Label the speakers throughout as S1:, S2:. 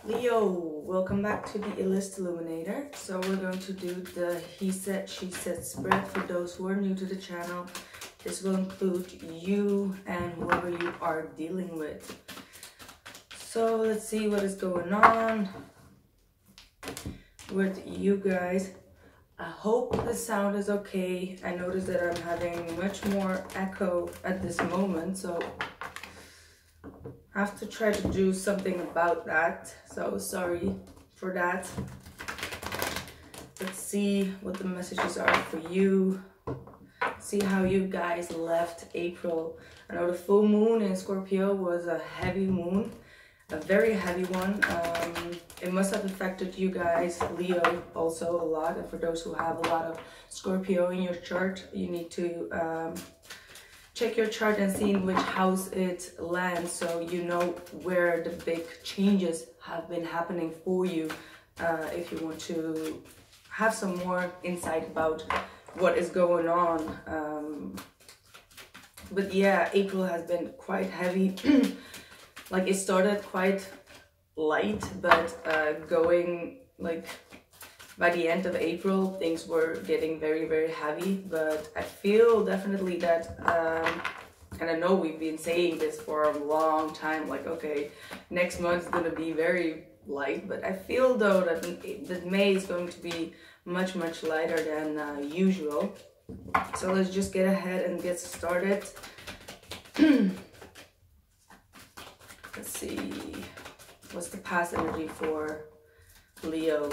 S1: Leo, welcome back to the illest illuminator. So we're going to do the he said she said spread for those who are new to the channel. This will include you and whoever you are dealing with. So let's see what is going on with you guys. I hope the sound is okay. I noticed that I'm having much more echo at this moment, so I have to try to do something about that. So sorry for that. Let's see what the messages are for you. See how you guys left April. I know the full moon in Scorpio was a heavy moon, a very heavy one. It must have affected you guys, Leo, also a lot. And for those who have a lot of Scorpio in your chart, you need to check your chart and see in which house it lands, so you know where the big changes have been happening for you, if you want to have some more insight about what is going on. But yeah, April has been quite heavy. Like, it started quite light, but going like by the end of April, things were getting very, very heavy. But I feel definitely that, and I know we've been saying this for a long time, like, okay, next month is going to be very light. But I feel, though, that May is going to be much, much lighter than usual. So let's just get ahead and get started. Let's see. What's the past energy for Leo?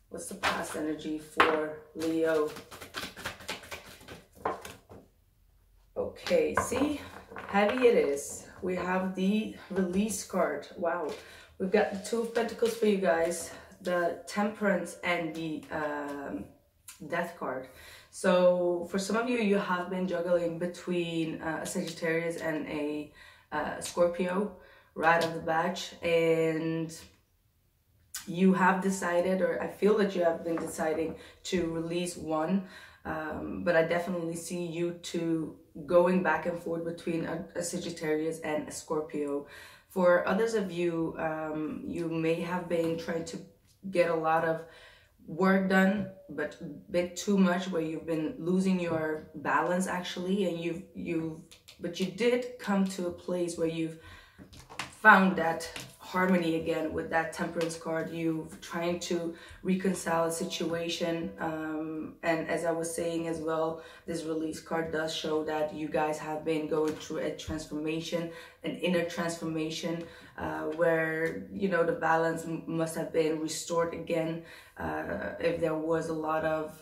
S1: What's the past energy for Leo? Okay, see? Heavy it is. We have the release card. Wow. We've got the Two of Pentacles for you guys, the Temperance, and the Death card. So for some of you, you have been juggling between a Sagittarius and a Scorpio right off the bat, and you have decided, or I feel that you have been deciding to release one, but I definitely see you two going back and forth between a Sagittarius and a Scorpio. For others of you, you may have been trying to get a lot of work done, but a bit too much, where you've been losing your balance actually, and but you did come to a place where you've found that harmony again with that Temperance card. You've trying to reconcile a situation, and as I was saying as well, this release card does show that you guys have been going through a transformation, an inner transformation, where, you know, the balance must have been restored again. If there was a lot of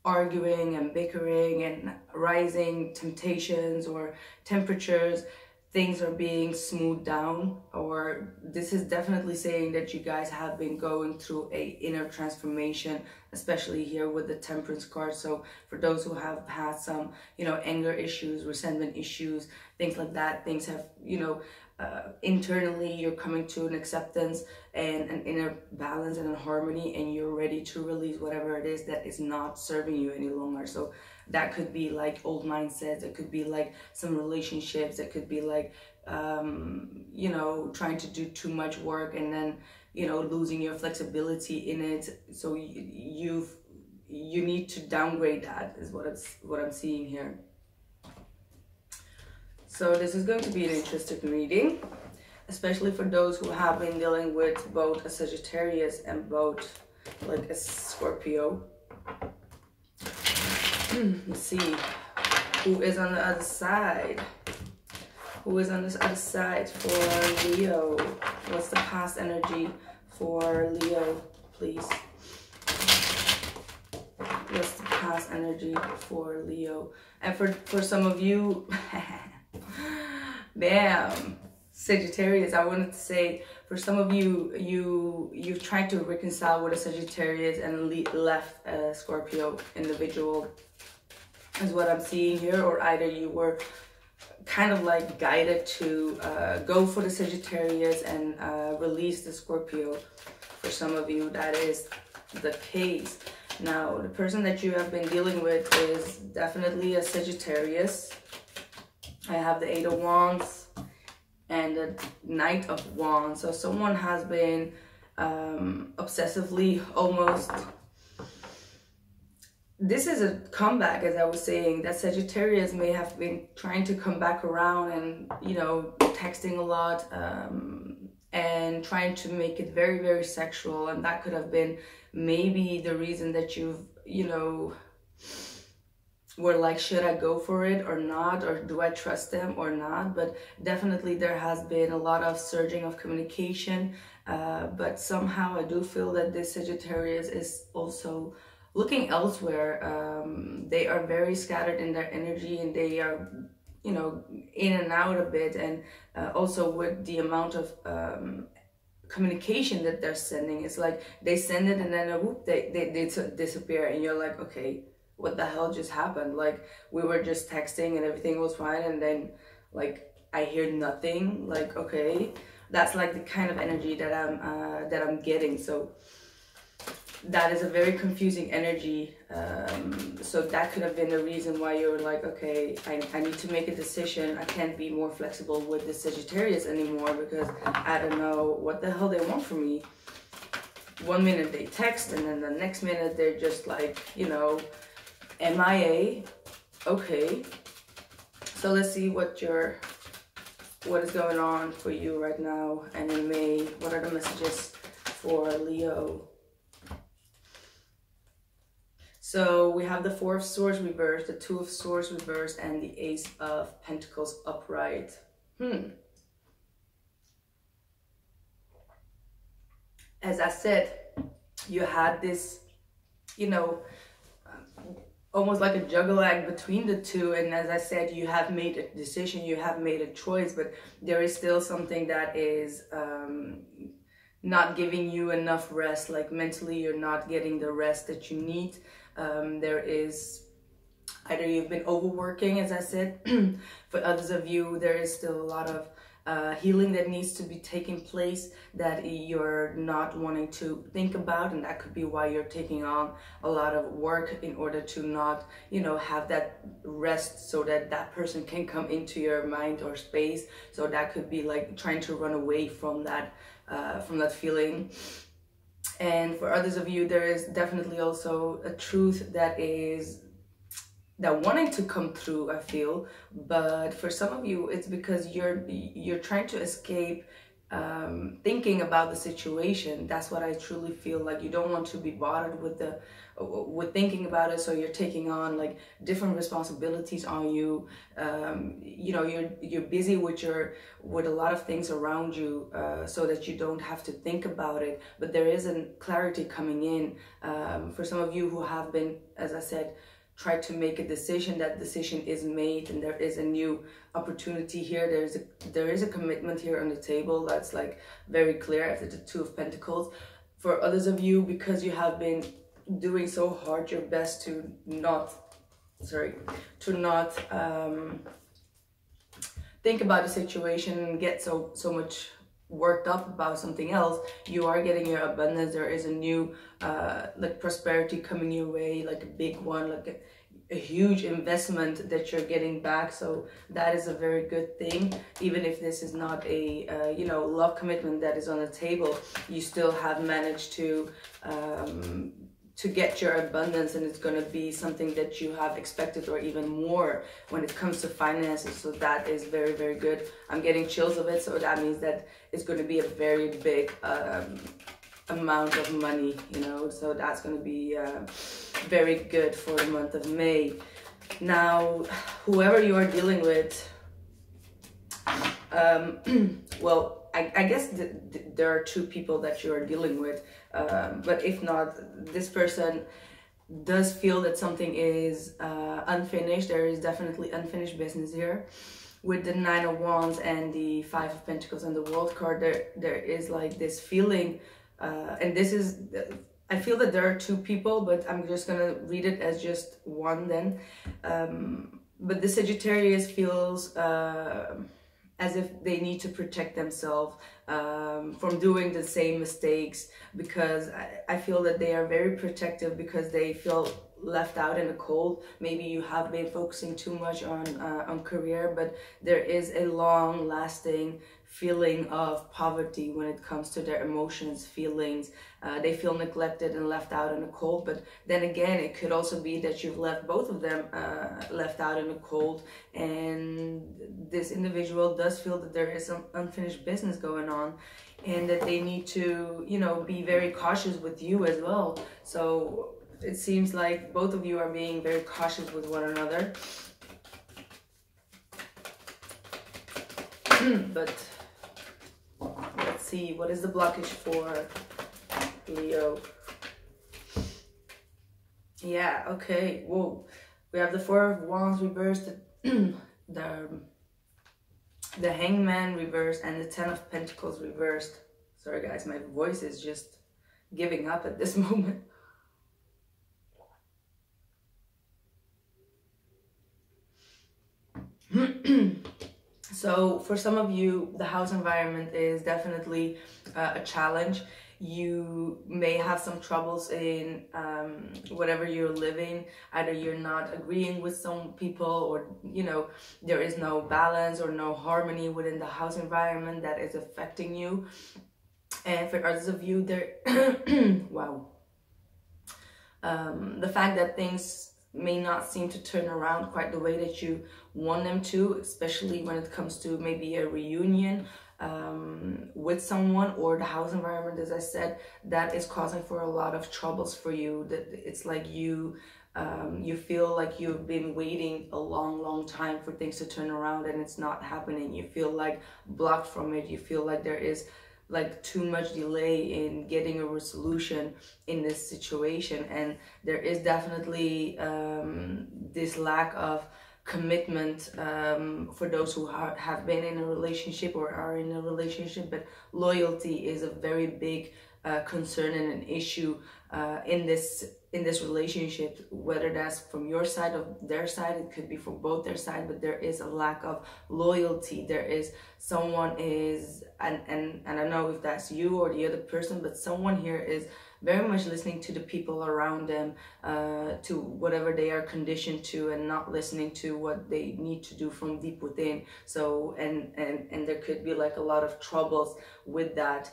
S1: arguing and bickering and rising temptations or temperatures, things are being smoothed down, or this is definitely saying that you guys have been going through a inner transformation, especially here with the Temperance card. So for those who have had some, you know, anger issues, resentment issues, things like that, things have, you know, internally you're coming to an acceptance and an inner balance and a harmony, and you're ready to release whatever it is that is not serving you any longer. So that could be like old mindsets, it could be like some relationships, it could be like you know, trying to do too much work and then, you know, losing your flexibility in it. So you need to downgrade that, is what I'm seeing here. So this is going to be an interesting reading, especially for those who have been dealing with both a Sagittarius and both like a Scorpio. Let's see who is on the other side. Who is on this other side for Leo? What's the past energy for Leo, please? What's the past energy for Leo? And for some of you, damn, Sagittarius, I wanted to say, for some of you, you've tried to reconcile with a Sagittarius and left a Scorpio individual, is what I'm seeing here. Or either you were kind of like guided to go for the Sagittarius and release the Scorpio. For some of you, that is the case. Now, the person that you have been dealing with is definitely a Sagittarius. I have the Eight of Wands and the Knight of Wands. So someone has been obsessively almost, this is a comeback, as I was saying, that Sagittarius may have been trying to come back around and, you know, texting a lot, and trying to make it very, very sexual. And that could have been maybe the reason that you've, you know, were like, should I go for it or not? Or do I trust them or not? But definitely there has been a lot of surging of communication. But somehow I do feel that this Sagittarius is also looking elsewhere. They are very scattered in their energy, and they are, you know, in and out a bit. And also with the amount of communication that they're sending, it's like they send it and then whoop, they disappear, and you're like, okay, what the hell just happened? Like, we were just texting and everything was fine, and then like I hear nothing. Like, okay, that's like the kind of energy that I'm getting. So that is a very confusing energy. So that could have been the reason why you were like, okay, I need to make a decision. I can't be more flexible with the Sagittarius anymore, because I don't know what the hell they want from me. One minute they text, and then the next minute they're just like, you know, MIA. Okay, so let's see what is going on for you right now and in May. What are the messages for Leo? So we have the Four of Swords reversed, the Two of Swords reversed, and the Ace of Pentacles upright. As I said, you had this, you know, almost like a juggle act between the two. And as I said, you have made a decision, you have made a choice, but there is still something that is not giving you enough rest. Like mentally, you're not getting the rest that you need. There is either you've been overworking, as I said. For others of you, there is still a lot of healing that needs to be taking place that you're not wanting to think about, and that could be why you're taking on a lot of work in order to not, you know, have that rest, so that that person can come into your mind or space. So that could be like trying to run away from that feeling. And for others of you, there is definitely also a truth that wanting to come through, I feel. But for some of you, it's because you're trying to escape thinking about the situation. That's what I truly feel. Like, you don't want to be bothered with thinking about it, so you're taking on like different responsibilities on you. You know, you're busy with a lot of things around you, so that you don't have to think about it. But there is a clarity coming in for some of you who have been, as I said, try to make a decision. That decision is made, and there is a new opportunity here. There is a commitment here on the table that's like very clear after the Two of Pentacles. For others of you, because you have been doing so hard your best to not think about the situation and get so much worked up about something else, you are getting your abundance. There is a new like prosperity coming your way, like a big one, like a huge investment that you're getting back. So that is a very good thing. Even if this is not a you know, love commitment that is on the table, you still have managed to get your abundance, and it's going to be something that you have expected or even more when it comes to finances. So that is very, very good. I'm getting chills of it, so that means that it's going to be a very big amount of money, you know. So that's going to be very good for the month of May. Now, whoever you are dealing with, well, I guess there are two people that you are dealing with, but if not, this person does feel that something is unfinished. There is definitely unfinished business here. With the Nine of Wands and the Five of Pentacles and the World card, there is like this feeling, and this is, I feel that there are two people, but I'm just gonna read it as just one then. But the Sagittarius feels as if they need to protect themselves from doing the same mistakes, because I feel that they are very protective because they feel left out in the cold. Maybe you have been focusing too much on career, but there is a long-lasting feeling of poverty when it comes to their emotions, feelings. They feel neglected and left out in the cold. But then again, it could also be that you've left both of them left out in the cold, and this individual does feel that there is some unfinished business going on, and that they need to, you know, be very cautious with you as well. So it seems like both of you are being very cautious with one another. But let's see, what is the blockage for Leo? Yeah, okay. Whoa. We have the Four of Wands reversed, the Hangman reversed, and the Ten of Pentacles reversed. Sorry guys, my voice is just giving up at this moment. So for some of you, the house environment is definitely a challenge. You may have some troubles in whatever you're living. Either you're not agreeing with some people, or, you know, there is no balance or no harmony within the house environment that is affecting you. And for others of you, there, wow, the fact that things may not seem to turn around quite the way that you want them to, especially when it comes to maybe a reunion with someone, or the house environment, as I said, that is causing for a lot of troubles for you. That it's like you feel like you've been waiting a long time for things to turn around, and it's not happening. You feel like blocked from it. You feel like there is like too much delay in getting a resolution in this situation, and there is definitely this lack of commitment for those who have been in a relationship or are in a relationship. But loyalty is a very big concern and an issue in this relationship, whether that's from your side or their side. It could be from both their side, but there is a lack of loyalty. There is someone is, and I don't know if that's you or the other person, but someone here is very much listening to the people around them, to whatever they are conditioned to, and not listening to what they need to do from deep within. So and there could be like a lot of troubles with that.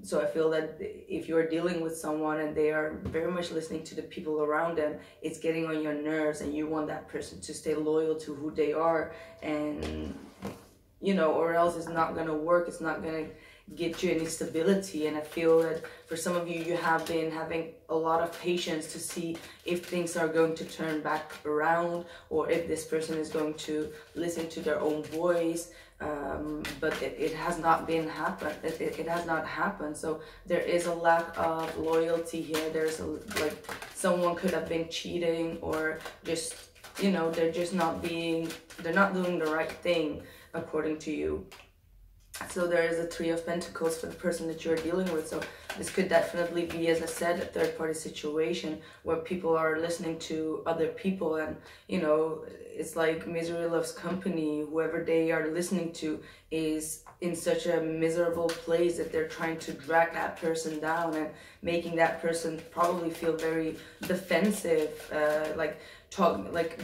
S1: So I feel that if you're dealing with someone and they are very much listening to the people around them, it's getting on your nerves, and you want that person to stay loyal to who they are, and, you know, or else it's not going to work. It's not going to get you any stability. And I feel that for some of you, you have been having a lot of patience to see if things are going to turn back around, or if this person is going to listen to their own voice. But it has not been happened. It has not happened. So there is a lack of loyalty here. There's like someone could have been cheating, or just, you know, they're not doing the right thing according to you. So there is a Three of Pentacles for the person that you're dealing with. So this could definitely be, as I said, a third-party situation where people are listening to other people, and, you know, it's like misery loves company. Whoever they are listening to is in such a miserable place that they're trying to drag that person down, and making that person probably feel very defensive, like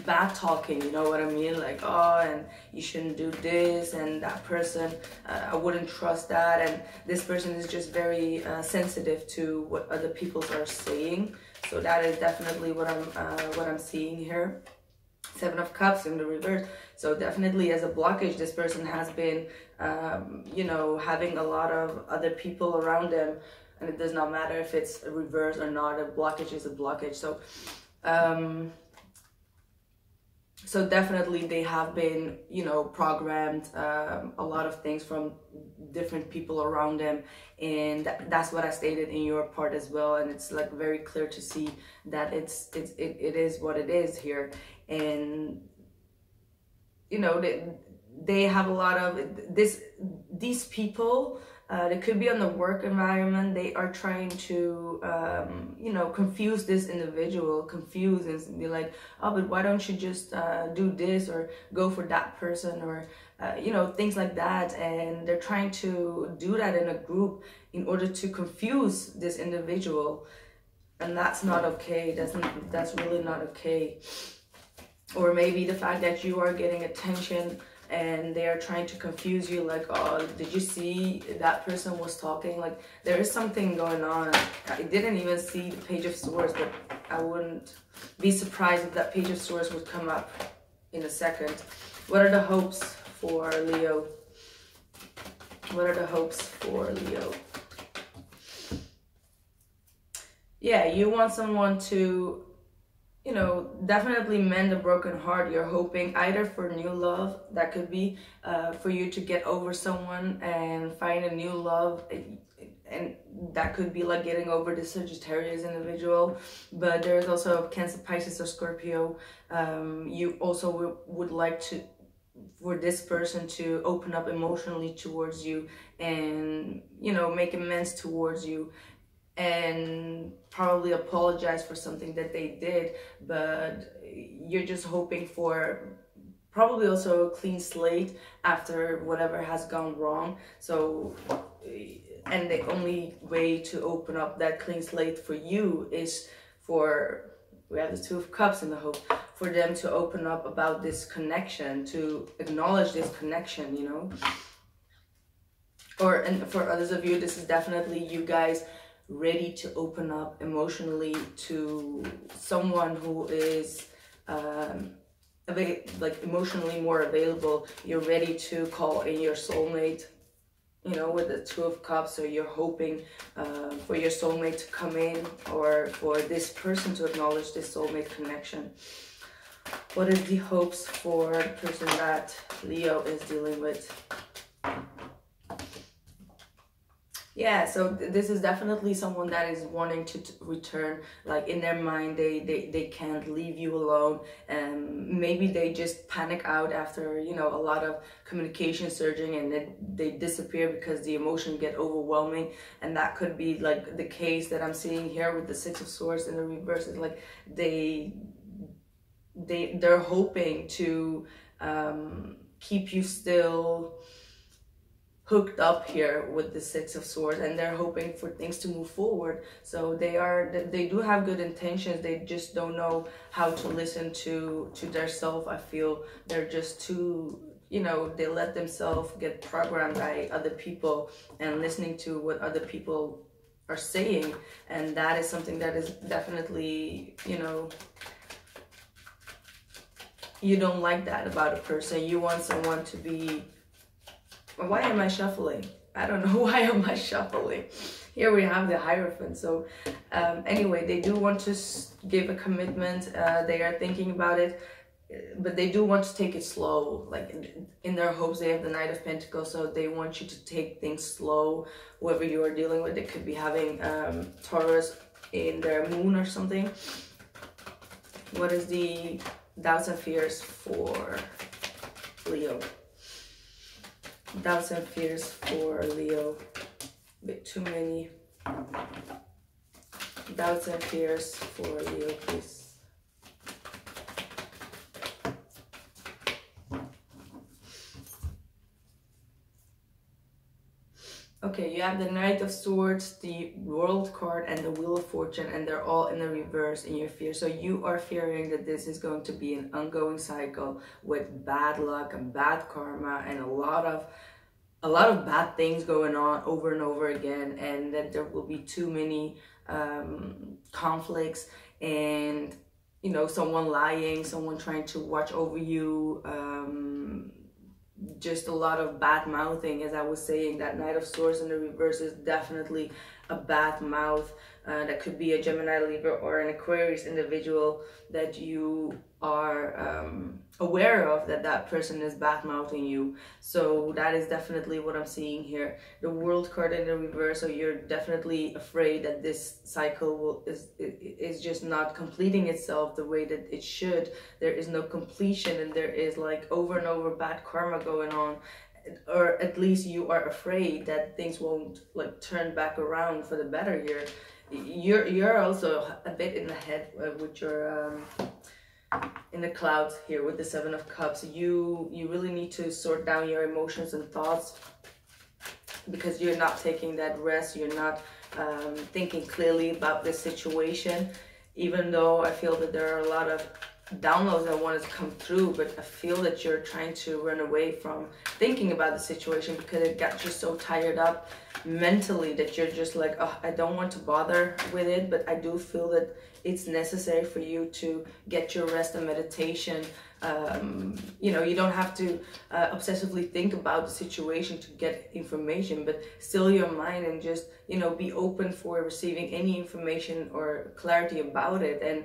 S1: bad talking, you know what I mean? Like, oh, and you shouldn't do this, and that person, I wouldn't trust that. And this person is just very sensitive to what other people are saying. So that is definitely what I'm seeing here. Seven of Cups in the reverse. So definitely as a blockage, this person has been, you know, having a lot of other people around them, and it does not matter if it's a reverse or not. A blockage is a blockage. So, so definitely they have been, you know, programmed a lot of things from different people around them, and that's what I stated in your part as well. And it's like very clear to see that it is what it is here. And, you know, they have a lot of these people. They could be on the work environment. They are trying to, you know, confuse this individual, confuse and be like, oh, but why don't you just do this, or go for that person, or, you know, things like that. And they're trying to do that in a group in order to confuse this individual. And that's not okay. That's really not okay. Or maybe the fact that you are getting attention and they are trying to confuse you, like, oh, did you see that person was talking? Like, there is something going on. I didn't even see the Page of Swords, but I wouldn't be surprised if that Page of Swords would come up in a second. What are the hopes for Leo? What are the hopes for Leo? Yeah, you want someone to, you know, definitely mend a broken heart. You're hoping either for new love, that could be for you to get over someone and find a new love, and that could be like getting over the Sagittarius individual. But there's also Cancer, Pisces, or Scorpio. You also would like to, for this person to open up emotionally towards you and, you know, make amends towards you, and probably apologize for something that they did. But you're just hoping for probably also a clean slate after whatever has gone wrong. So, and the only way to open up that clean slate for you is for, we have the Two of Cups in the hope, for them to open up about this connection, to acknowledge this connection, you know. Or, and for others of you, this is definitely you guys ready to open up emotionally to someone who is like emotionally more available. You're ready to call in your soulmate, you know, with the Two of Cups. So you're hoping for your soulmate to come in, or for this person to acknowledge this soulmate connection. What is the hopes for the person that Leo is dealing with? Yeah, so this is definitely someone that is wanting to return. Like, in their mind, they can't leave you alone, and maybe they just panic out after, you know, a lot of communication surging, and then they disappear because the emotion get overwhelming. And that could be like the case that I'm seeing here with the Six of Swords in the reverse. Is like they're hoping to keep you still hooked up here with the Six of Swords, and they're hoping for things to move forward. So they do have good intentions. They just don't know how to listen to their self. I feel they're just too, you know, they let themselves get programmed by other people and listening to what other people are saying. And that is something that is definitely, you know, you don't like that about a person. You want someone to be, why am I shuffling? I don't know, why am I shuffling? Here we have the Hierophant. So anyway, they do want to give a commitment. They are thinking about it, but they do want to take it slow. Like, in their hopes, they have the Knight of Pentacles, so they want you to take things slow. Whoever you are dealing with, they could be having Taurus in their moon or something. What is the doubts and fears for Leo? Doubts and fears for Leo. A bit too many. Doubts and fears for Leo, please. Okay, you have the Knight of Swords, the World card, and the Wheel of Fortune, and they're all in the reverse in your fear. So you are fearing that this is going to be an ongoing cycle with bad luck and bad karma and a lot of bad things going on over and over again, and that there will be too many conflicts, and, you know, someone lying, someone trying to watch over you, just a lot of bad mouthing. As I was saying, that Knight of Swords in the reverse is definitely a bad mouth. That could be a Gemini, Libra, or an Aquarius individual that you are aware of, that person is bad mouthing you. So that is definitely what I'm seeing here. The World card in the reverse, so you're definitely afraid that this cycle is just not completing itself the way that it should. There is no completion, and there is like over and over bad karma going on. Or at least you are afraid that things won't like turn back around for the better here. You're also a bit in the head with your in the clouds here with the Seven of Cups. You really need to sort down your emotions and thoughts, because you're not taking that rest. You're not thinking clearly about this situation, even though I feel that there are a lot of downloads that wanted to come through, but I feel that you're trying to run away from thinking about the situation because it got you so tired up mentally that you're just like, oh, I don't want to bother with it, but I do feel that it's necessary for you to get your rest and meditation. You know, you don't have to obsessively think about the situation to get information, but still your mind and just, you know, be open for receiving any information or clarity about it. And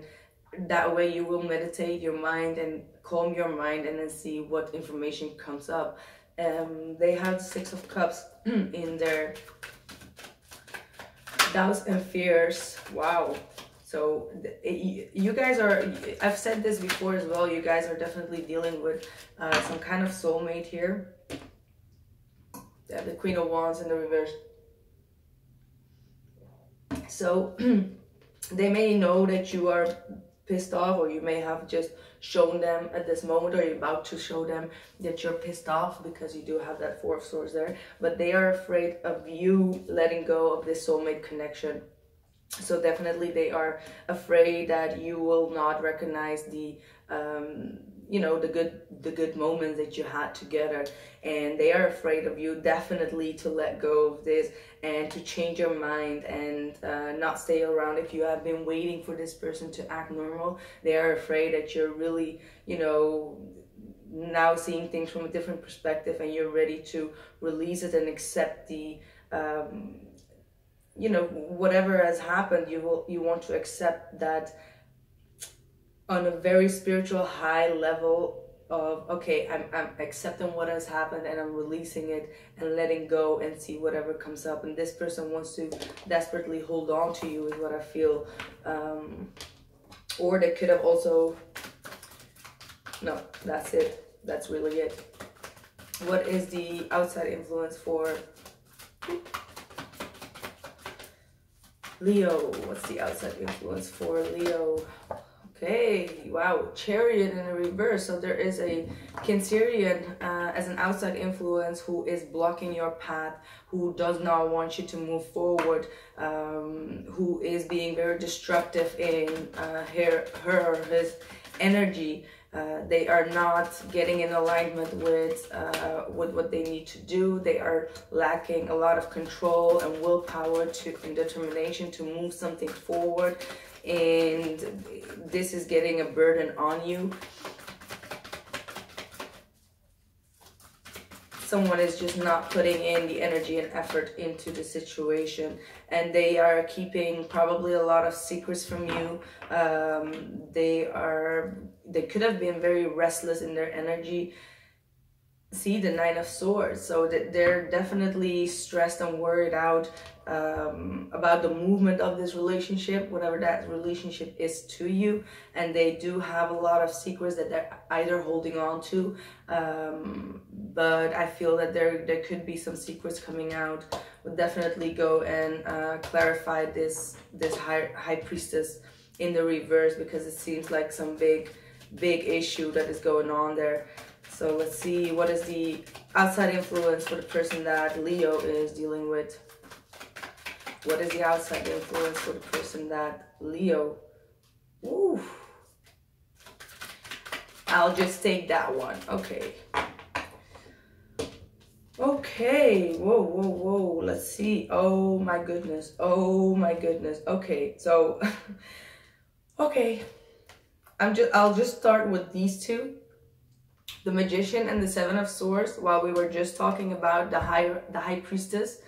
S1: that way you will meditate your mind and calm your mind and then see what information comes up. They have the Six of Cups in their doubts and fears. Wow. So you guys are, I've said this before as well, you guys are definitely dealing with some kind of soulmate here. Yeah, the Queen of Wands in the reverse. So they may know that you are pissed off, or you may have just shown them at this moment, or you're about to show them that you're pissed off because you do have that Four of Swords there, but they are afraid of you letting go of this soulmate connection. So definitely they are afraid that you will not recognize the you know, the good moments that you had together, and they are afraid of you definitely to let go of this and to change your mind and not stay around. If you have been waiting for this person to act normal, they are afraid that you're really, you know, now seeing things from a different perspective and you're ready to release it and accept the you know, whatever has happened. You want to accept that on a very spiritual high level of, okay, I'm accepting what has happened and I'm releasing it and letting go and see whatever comes up. And this person wants to desperately hold on to you is what I feel. Or they could have also, no, that's it. That's really it. What is the outside influence for Leo? What's the outside influence for Leo? Okay, wow, Chariot in the reverse. So there is a Cancerian as an outside influence who is blocking your path, who does not want you to move forward, who is being very destructive in her or his energy. They are not getting in alignment with what they need to do. They are lacking a lot of control and willpower and determination to move something forward. And this is getting a burden on you. Someone is just not putting in the energy and effort into the situation, and they are keeping probably a lot of secrets from you. They could have been very restless in their energy. See the Nine of Swords, so that they're definitely stressed and worried out about the movement of this relationship, whatever that relationship is to you. And they do have a lot of secrets that they're either holding on to, but I feel that there could be some secrets coming out. We'll definitely go and clarify this high priestess in the reverse, because it seems like some big issue that is going on there. So let's see, what is the outside influence for the person that Leo is dealing with? What is the outside influence for the person that Leo? Ooh. I'll just take that one. Okay. Okay. Whoa. Let's see. Oh my goodness. Okay. So, okay. I'll just start with these two. The Magician and the Seven of Swords, while we were just talking about the High Priestess.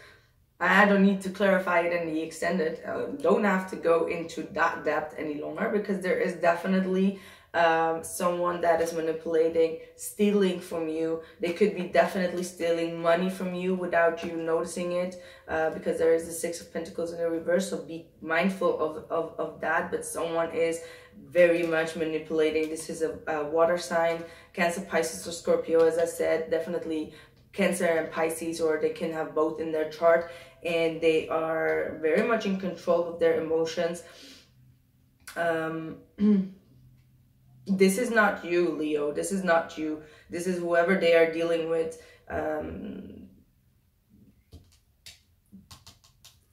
S1: I don't need to clarify it in the extended. Don't have to go into that depth any longer, because there is definitely someone that is manipulating, stealing from you. They could be definitely stealing money from you without you noticing it, because there is the Six of Pentacles in the reverse. So be mindful of that. But someone is very much manipulating. This is a water sign, Cancer, Pisces, or Scorpio. As I said, definitely Cancer and Pisces, or they can have both in their chart, and they are very much in control of their emotions. This is not you, Leo. This is not you. This is whoever they are dealing with.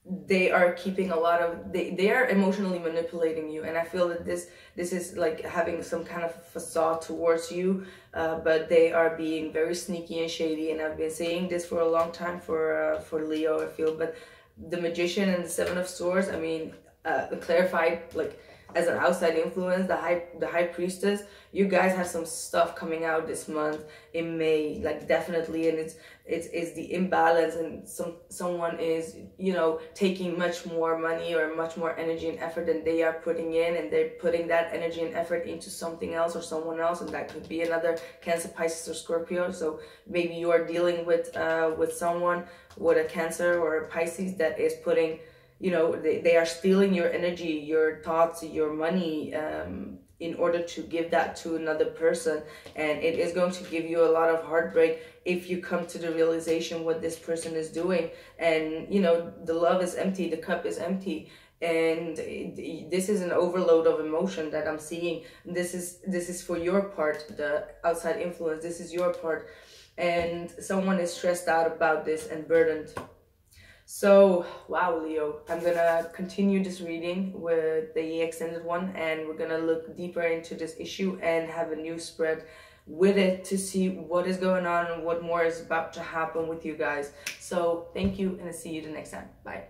S1: they are keeping a lot of, they are emotionally manipulating you, and I feel that this is like having some kind of facade towards you, but they are being very sneaky and shady, and I've been saying this for a long time for Leo, I feel. But the Magician and the Seven of Swords, I mean, clarified, like, as an outside influence, the high priestess, you guys have some stuff coming out this month in May, like, definitely, and it's the imbalance, and someone is, you know, taking much more money or much more energy and effort than they are putting in, and they're putting that energy and effort into something else or someone else, and that could be another Cancer, Pisces, or Scorpio. So maybe you are dealing with someone with a Cancer or a Pisces that is putting, you know, they are stealing your energy, your thoughts, your money, in order to give that to another person. And it is going to give you a lot of heartbreak if you come to the realization what this person is doing. And, you know, the love is empty, the cup is empty. And this is an overload of emotion that I'm seeing. This is for your part, the outside influence. This is your part. And someone is stressed out about this and burdened. So, wow, Leo, I'm gonna continue this reading with the extended one, and we're gonna look deeper into this issue and have a new spread with it to see what is going on and what more is about to happen with you guys. So, thank you, and I'll see you the next time. Bye.